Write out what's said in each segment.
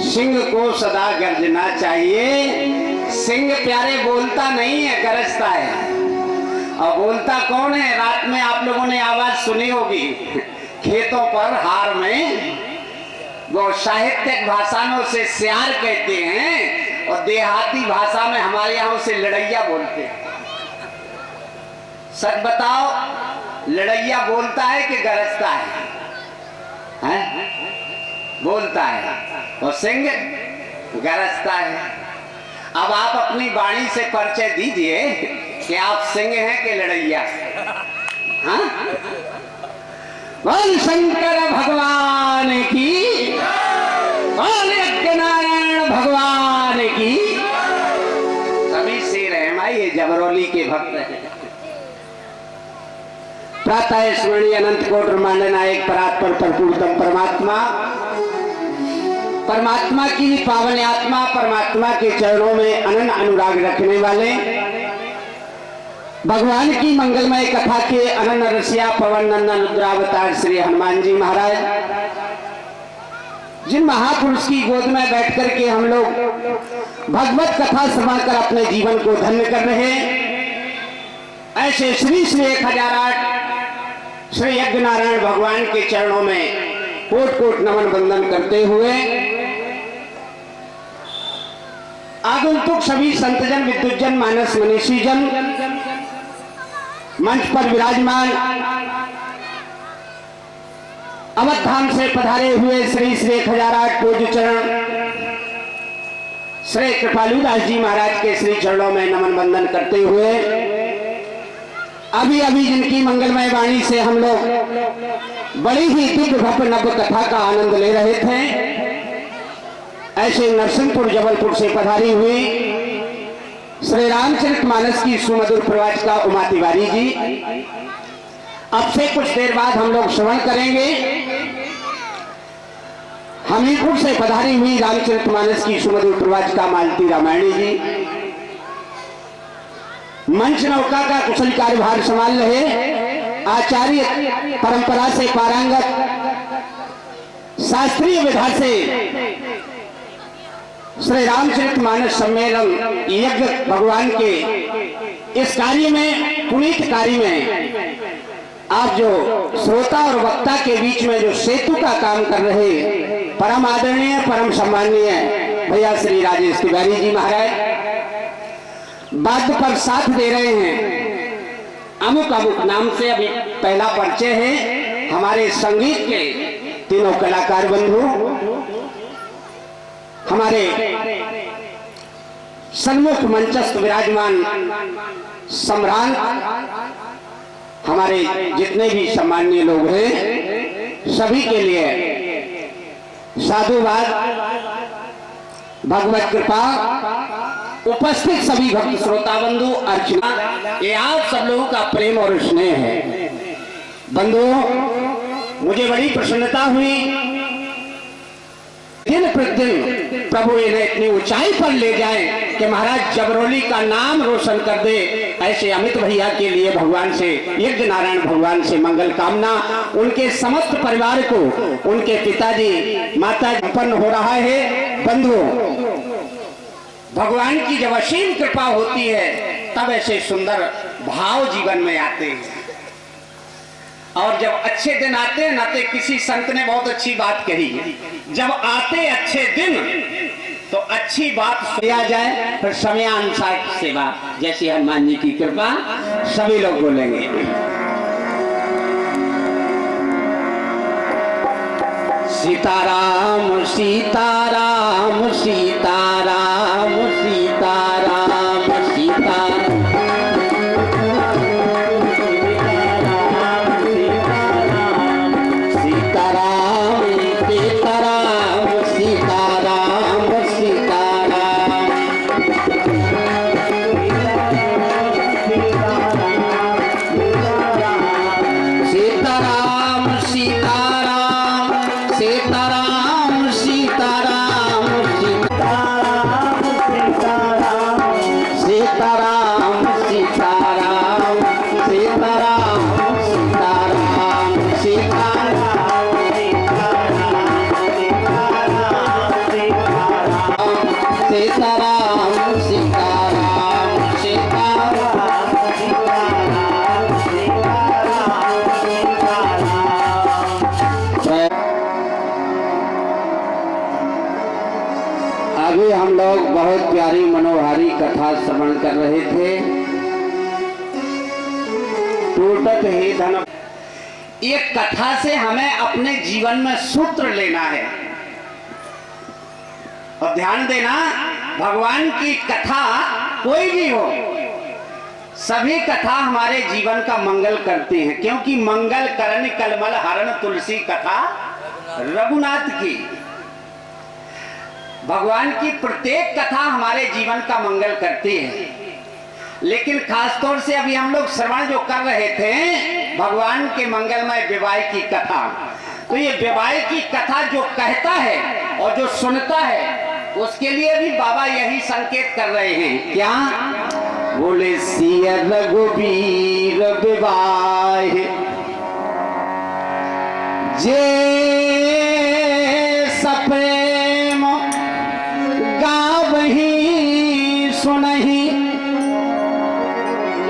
सिंह को सदा गर्जना चाहिए। सिंह प्यारे बोलता नहीं है, गरजता है। और बोलता कौन है? रात में आप लोगों ने आवाज सुनी होगी खेतों पर हार में, वो साहित्यिक भाषाओं से सियार कहते हैं और देहाती भाषा में हमारे यहाँ उसे लड़ैया बोलते हैं। सच बताओ, लड़ैया बोलता है कि गरजता है? हैं? बोलता है और सिंह गरजता है। अब आप अपनी वाणी से परिचय दीजिए कि आप सिंह हैं कि लड़ैया? हाँ? बोल शंकर भगवान की, बोल यज्ञनारायण भगवान की। सभी शेर हैं भाई, ये जबरौली के भक्त हैं। प्रातः स्मरणीय अनंत कोटि ब्रह्मांड नायक परात्पर परपूर्णतम परमात्मा, परमात्मा की पावन आत्मा, परमात्मा के चरणों में अनन्य अनुराग रखने वाले, भगवान की मंगलमय कथा के अनन्य रसिया पवन नंदन रुद्रावतार श्री हनुमान जी महाराज, जिन महापुरुष की गोद में बैठ करके हम लोग भगवत कथा सुनाकर अपने जीवन को धन्य कर रहे हैं, ऐसे श्री श्री 1008 श्री यज्ञनारायण भगवान के चरणों में कोट कोट नमन वंदन करते हुए आगंतुक सभी संतजन, विद्युतजन, मानस मनीषी जन, मंच पर विराजमान अवध धाम से पधारे हुए श्री श्री 1008 पूज्य चरण श्री कृपालु दास जी महाराज के श्री चरणों में नमन वंदन करते हुए अभी अभी जिनकी मंगलमय वाणी से हम लोग बड़ी ही दिव्य भव्य नव्य कथा का आनंद ले रहे थे, ऐसे नरसिंहपुर जबलपुर से पधारी हुई श्री रामचरितमानस की सुमधुर प्रवाचिका उमा तिवारी जी, अब से कुछ देर बाद हम लोग श्रवण करेंगे। हमीरपुर से पधारी हुई रामचरितमानस की सुमधुर प्रवाचिका मालती रामायणी जी, मंच नौका का कुशल कार्यभार संभाल रहे आचार्य, परंपरा से पारंगत, शास्त्रीय विधा से श्री रामचरितमानस सम्मेलन यज्ञ भगवान के इस कार्य में, पुनीत कार्य में आप जो श्रोता और वक्ता के बीच में जो सेतु का काम कर रहे परम आदरणीय, परम सम्माननीय भैया श्री राजेश तिवारी जी महाराज वाद्य पर साथ दे रहे हैं। अमुक अमुक नाम से अभी पहला परिचय है हमारे संगीत के तीनों कलाकार बंधु, हमारे सन्मुख मंचस्थ विराजमान सम्राट, हमारे जितने भी सम्माननीय लोग हैं सभी के लिए साधुवाद, भगवत कृपा। उपस्थित सभी भक्त श्रोता बंधु, अर्चना, ये आप सब लोगों का प्रेम और स्नेह है। बंधु, मुझे बड़ी प्रसन्नता हुई, दिन प्रतिदिन प्रभु इन्हें इतनी ऊंचाई पर ले जाए कि महाराज जबरौली का नाम रोशन कर दे। ऐसे अमित भैया के लिए भगवान से, यज्ञ नारायण भगवान से मंगल कामना। उनके समस्त परिवार को, उनके पिताजी माता उत्पन्न हो रहा है। बंधु, भगवान की जब असीम कृपा होती है तब ऐसे सुंदर भाव जीवन में आते हैं, और जब अच्छे दिन आते हैं ना, तो किसी संत ने बहुत अच्छी बात कही, जब आते अच्छे दिन तो अच्छी बात सुना जाए, फिर समयानुसार सेवा, जैसे हनुमान जी की कृपा। सभी लोग बोलेंगे सीताराम सीताराम सीताराम सीताराम सीताराम। सीताराम सीताराम सीताराम सीताराम। सीताराम सीताराम सीताराम सीताराम सीताराम सीताराम। अभी हम लोग बहुत प्यारी मनोहारी कथा श्रवण कर रहे थे। टूटत ही धन। एक कथा से हमें अपने जीवन में सूत्र लेना है और ध्यान देना, भगवान की कथा कोई भी हो, सभी कथा हमारे जीवन का मंगल करती हैं, क्योंकि मंगल करण कलमल हरण तुलसी कथा रघुनाथ की। भगवान की प्रत्येक कथा हमारे जीवन का मंगल करती है। लेकिन खासतौर से अभी हम लोग श्रवण जो कर रहे थे भगवान के मंगलमय विवाह की कथा, तो ये विवाह की कथा जो कहता है और जो सुनता है उसके लिए भी बाबा यही संकेत कर रहे हैं। क्या बोले? सिया रघुबीर विवाह जे सप्रेम गावही सुनही।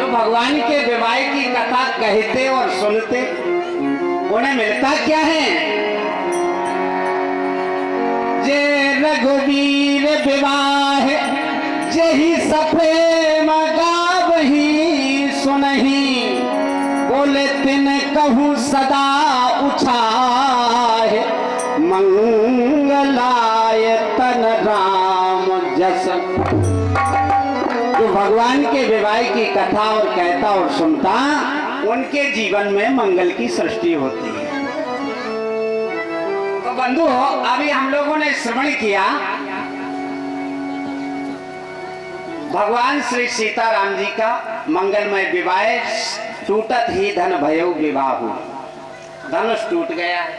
भगवान के विवाह की कथा कहते और सुनते उन्हें मिलता क्या है? जे रघुवीर विवाह जही सप्रेम गावही सुनही। बोले तिन कहूँ सदा उछाह मंगलाय तन राम जस। जो भगवान के विवाह की कथा और कहता और सुनता, उनके जीवन में मंगल की सृष्टि होती है। तो बंधु, अभी हम लोगों ने श्रवण किया भगवान श्री सीताराम जी का मंगलमय विवाह। टूटत ही धन भयो विवाह। धनुष टूट गया है,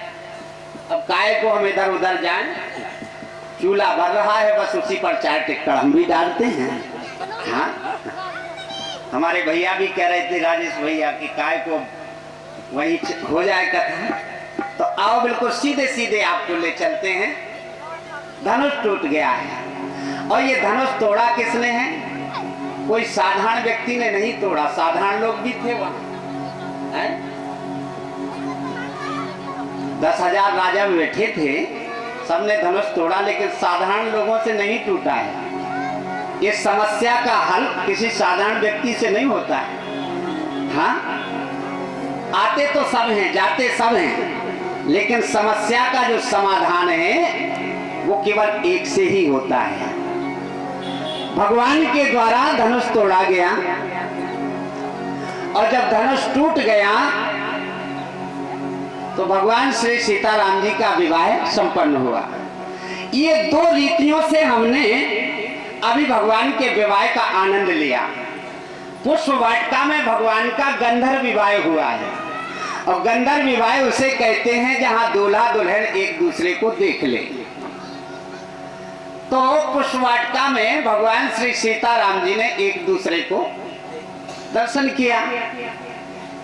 अब काय को हम इधर उधर जाएं? चूल्हा भर रहा है, बस उसी पर चार टिक्कड़ हम भी डालते हैं। हाँ, हमारे भैया भी कह रहे थे, राजेश भैया, कि काय को वही हो जाए कथा। तो आओ बिल्कुल सीधे सीधे आपको ले चलते हैं। धनुष टूट गया है, और ये धनुष तोड़ा किसने है? कोई साधारण व्यक्ति ने नहीं तोड़ा, साधारण लोग भी थे वहां। 10,000 राजा बैठे थे, सबने धनुष तोड़ा, लेकिन साधारण लोगों से नहीं टूटा है। ये समस्या का हल किसी साधारण व्यक्ति से नहीं होता है। हाँ, आते तो सब हैं, जाते सब हैं, लेकिन समस्या का जो समाधान है वो केवल एक से ही होता है। भगवान के द्वारा धनुष तोड़ा गया, और जब धनुष टूट गया तो भगवान श्री सीताराम जी का विवाह संपन्न हुआ। ये दो रीतियों से हमने अभी भगवान के विवाह का आनंद लिया। पुष्प वाटिका में भगवान का गंधर्व विवाह हुआ है, और गंधर्व विवाह उसे कहते हैं जहां दूल्हा दुल्हन एक दूसरे को देख ले। तो पुष्प वाटिका में भगवान श्री सीताराम जी ने एक दूसरे को दर्शन किया।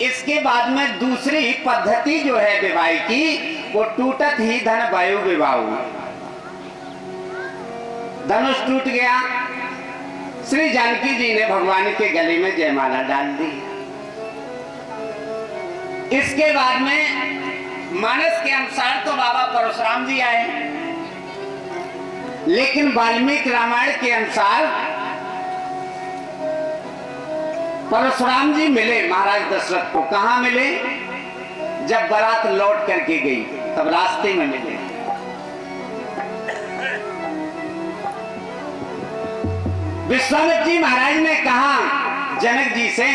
इसके बाद में दूसरी पद्धति जो है विवाह की, वो टूटत ही धन भयो विवाह। धनुष टूट गया, श्री जानकी जी ने भगवान के गले में जयमाला डाल दी। इसके बाद में मानस के अनुसार तो बाबा परशुराम जी आए, लेकिन वाल्मीकि रामायण के अनुसार परशुराम जी मिले महाराज दशरथ को। कहां मिले? जब बारात लौट करके गई तब रास्ते में मिले। विश्वामित्र जी महाराज ने कहा जनक जी से,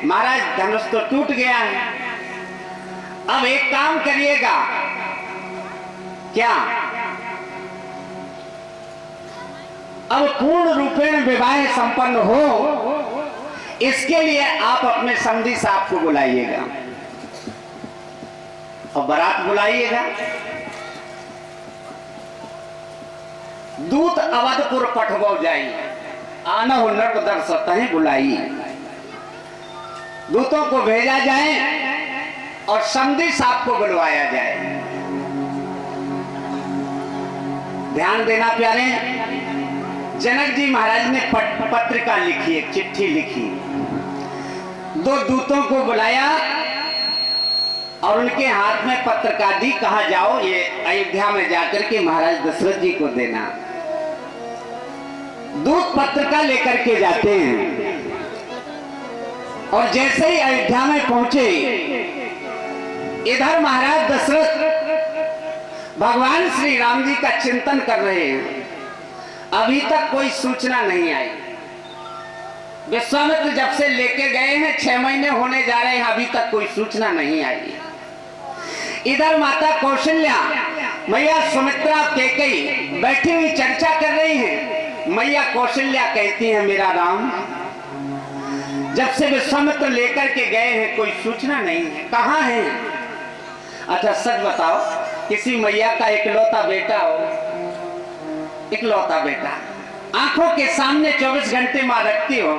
महाराज धनुष तो टूट गया है, अब एक काम करिएगा। क्या? अब पूर्ण रूपेण विवाह संपन्न हो, इसके लिए आप अपने समधी साहब को बुलाइएगा और बारात बुलाइएगा। दूत अवधपुर पठबो जाई, आना हो नर दर्शत ही बुलाई। दूतों को भेजा जाए और समधी साहब को बुलवाया जाए। ध्यान देना प्यारे, जनक जी महाराज ने पत्रिका लिखी, एक चिट्ठी लिखी, 2 दूतों को बुलाया और उनके हाथ में पत्रिका दी, कहा जाओ ये अयोध्या में जाकर के महाराज दशरथ जी को देना। दूत पत्रिका लेकर के जाते हैं और जैसे ही अयोध्या में पहुंचे, इधर महाराज दशरथ भगवान श्री राम जी का चिंतन कर रहे हैं। अभी तक कोई सूचना नहीं आई। विश्वामित्र जब से लेके गए हैं 6 महीने होने जा रहे हैं, अभी तक कोई सूचना नहीं आई। इधर माता कौशल्या, मैया सुमित्रा, कैकेयी बैठी हुई चर्चा कर रही हैं। मैया कौशल्या कहती हैं, मेरा राम, जब से विश्वामित्र लेकर के गए हैं कोई सूचना नहीं है, कहाँ है? अच्छा सच बताओ, किसी मैया का इकलौता बेटा हो, इकलौता बेटा, आंखों के सामने 24 घंटे मां रखती हो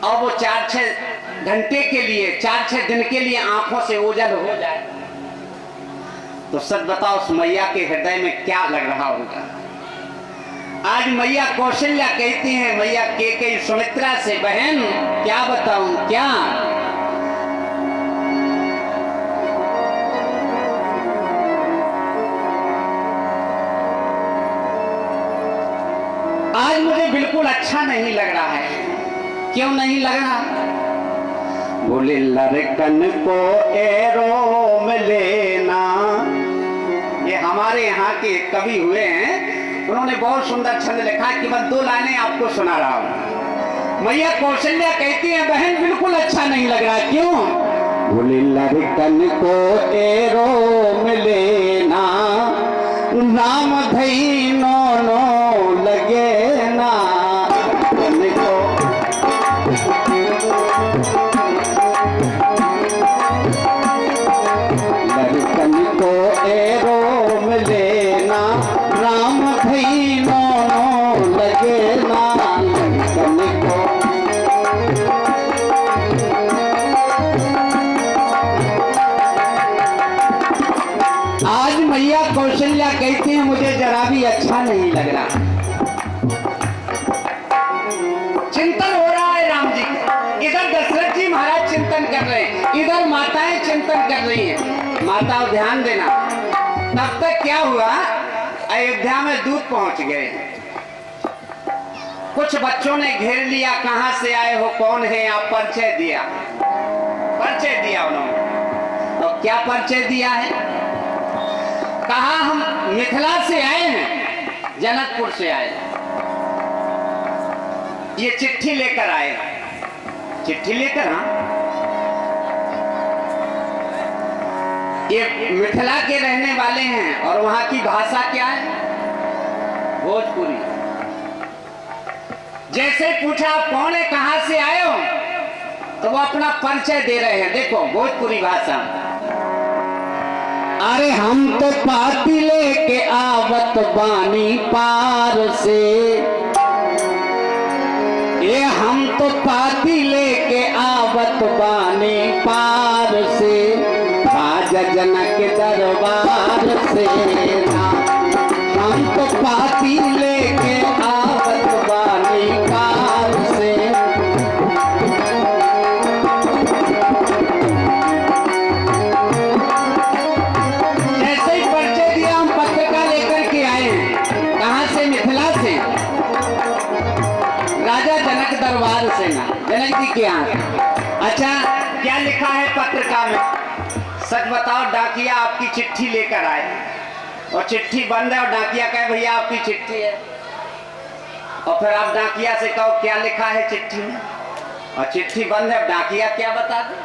और वो 4-6 घंटे के लिए, 4-6 दिन के लिए आंखों से ओझल हो जाए, तो सच बताओ उस मैया के हृदय में क्या लग रहा होगा? आज मैया कौशल्या कहती हैं मैया कैकेयी सुमित्रा से, बहन क्या बताऊं, क्या? आज मुझे बिल्कुल अच्छा नहीं लग रहा है। क्यों नहीं लग रहा? बोले लड़कन को एरो में लेना। ये हमारे यहाँ के कवि हुए हैं, उन्होंने बहुत सुंदर छंद लिखा है कि मैं 2 लाइनें आपको सुना रहा हूँ। मैया कौशल्या कहती है, बहन बिल्कुल अच्छा नहीं लग रहा। क्यों? बोले लड़कन को एरो में लेना, राम धई नो लगे ना। लड़कन को एरो में लेना, राम धई नो लगे ना। लड़कन को आज मैया कौशल्या कहती है मुझे जरा भी अच्छा नहीं लग रहा। चिंतन हो रहा है राम जी, इधर दशरथ जी महाराज चिंतन कर रहे हैं, इधर माताएं चिंतन कर रही हैं। माता ध्यान देना। तब तक क्या हुआ, अयोध्या में दूत पहुंच गए। कुछ बच्चों ने घेर लिया, कहां से आए हो, कौन है आप? परिचय दिया, परिचय दिया उन्होंने। तो क्या परिचय दिया है? कहा हम मिथिला से आए हैं, जनकपुर से आए, ये चिट्ठी लेकर आए। चिट्ठी लेकर? हाँ, ये मिथिला के रहने वाले हैं और वहां की भाषा क्या है? भोजपुरी। जैसे पूछा आप कौन है, कहां से आए हो, तो वो अपना परिचय दे रहे हैं। देखो भोजपुरी भाषा, अरे हम तो पाती लेके आवत बानी पार से, ये हम तो पाती लेके आवत बानी पार से, राजा जनक दरबार से ना। हम तो पाती लेके आवत बानी पार से। जैसे ही परिचय दिया, हम पत्रिका लेकर के आए हैं। कहां से? मिथिला से, राजा जनक दरबार से ना, जनक जी के यहाँ। अच्छा क्या लिखा है पत्रिका में? सच बताओ, डाकिया आपकी चिट्ठी लेकर आए और चिट्ठी बंद है और डाकिया कहे भैया आपकी चिट्ठी है, और फिर आप डाकिया से कहो क्या लिखा है चिट्ठी में, और चिट्ठी बंद है, डाकिया क्या बता दे?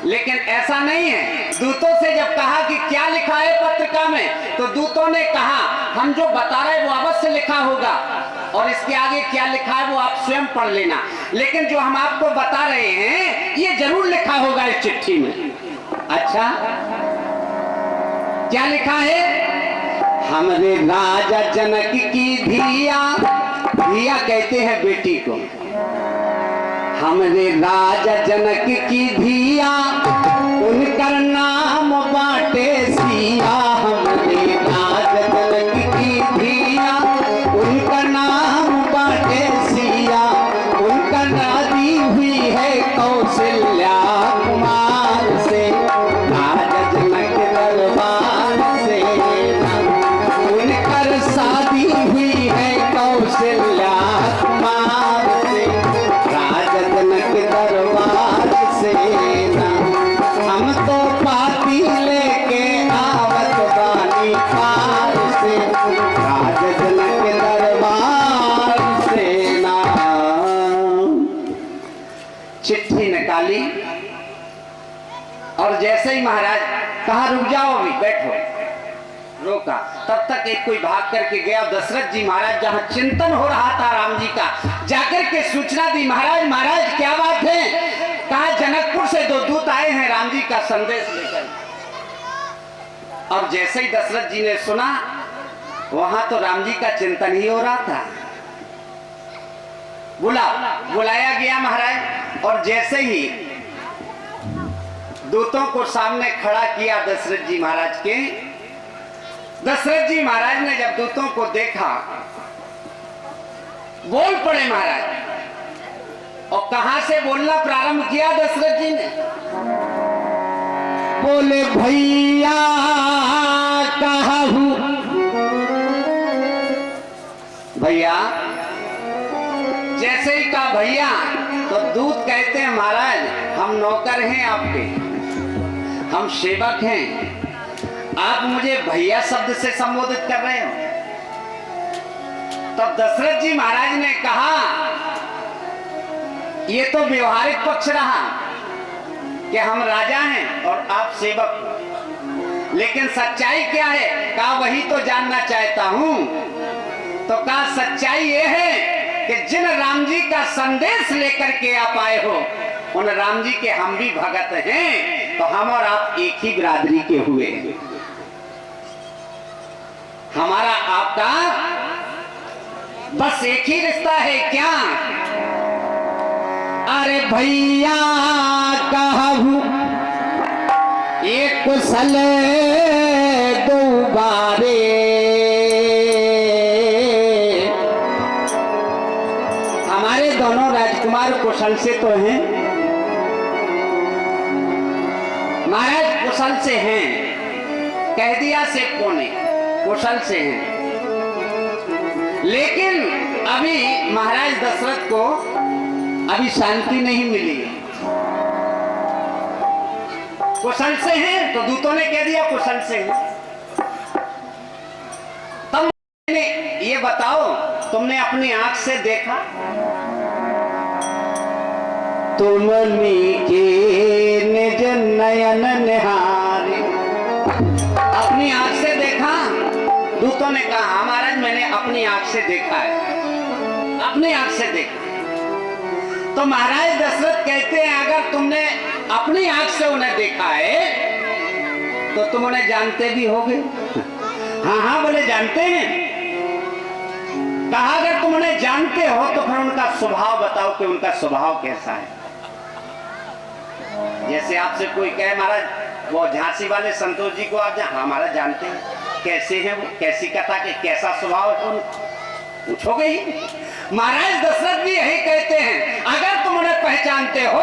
लेकिन ऐसा नहीं है। दूतों से जब कहा कि क्या लिखा है पत्रिका में, तो दूतों ने कहा हम जो बता रहे वो अवश्य लिखा होगा, और इसके आगे क्या लिखा है वो आप स्वयं पढ़ लेना, लेकिन जो हम आपको बता रहे हैं ये जरूर लिखा होगा इस चिट्ठी में। अच्छा क्या लिखा है? हमरे राजा जनक की धिया, धिया कहते हैं बेटी को, हमरे राजा जनक की धिया, उनकर नाम बाटे सिया। हमरे राजा जनक की धिया, उनका नाम राज जनक दरबार से नाम। चिट्ठी निकाली और जैसे ही महाराज कहा रुक जाओ अभी बैठो, रोका। तब तक एक कोई भाग करके गया। दशरथ जी महाराज जहां चिंतन हो रहा था राम जी का, जाकर के सूचना दी, महाराज महाराज क्या बात है? कहा जनकपुर से 2 दूत आए हैं राम जी का संदेश लेकर। और जैसे ही दशरथ जी ने सुना, वहां तो राम जी का चिंतन ही हो रहा था। बुलाया गया महाराज, और जैसे ही दूतों को सामने खड़ा किया दशरथ जी महाराज के, दशरथ जी महाराज ने जब दूतों को देखा, बोल पड़े महाराज। और कहां से बोलना प्रारंभ किया दशरथ जी ने? बोले भैया कहा हूं। भैया जैसे ही कहा भैया, तो दूत कहते हैं महाराज हम नौकर हैं आपके, हम सेवक हैं, आप मुझे भैया शब्द से संबोधित कर रहे हो। तब दशरथ जी महाराज ने कहा ये तो व्यवहारिक पक्ष रहा कि हम राजा हैं और आप सेवक, लेकिन सच्चाई क्या है? कहा वही तो जानना चाहता हूं। तो कहा सच्चाई ये है कि जिन राम जी का संदेश लेकर के आप आए हो, उन राम जी के हम भी भगत हैं, तो हम और आप एक ही बिरादरी के हुए, हमारा आपका बस एक ही रिश्ता है क्या? अरे भैया कहूं एक कुशल दोबारे, हमारे दोनों राजकुमार कुशल से तो हैं महाराज, कुशल से हैं, कह दिया से कोने कुशल से हैं। लेकिन अभी महाराज दशरथ को अभी शांति नहीं मिली। कुशल से हैं तो दूतों ने कह दिया कुशल से हैं। तब ये बताओ तुमने अपनी आंख से देखा? तुमनी के निज नयन निहारे, अपनी आंख से देखा? दूतों ने कहा हाँ महाराज मैंने अपनी आंख से देखा है, अपनी आंख से देखा। तो महाराज दशरथ कहते हैं अगर तुमने अपनी आंख से उन्हें देखा है तो तुम उन्हें जानते भी होगे? हाँ हाँ बोले जानते हैं। कहा अगर तुम उन्हें जानते हो तो फिर उनका स्वभाव बताओ कि उनका स्वभाव कैसा है। जैसे आपसे कोई कहे महाराज वो झांसी वाले संतोष जी को आप हमारा जानते हैं, कैसे हैं वो, कैसी कथा के कैसा स्वभाव है, पूछोगे ही। महाराज दशरथ भी यही कहते हैं अगर तुम उन्हें पहचानते हो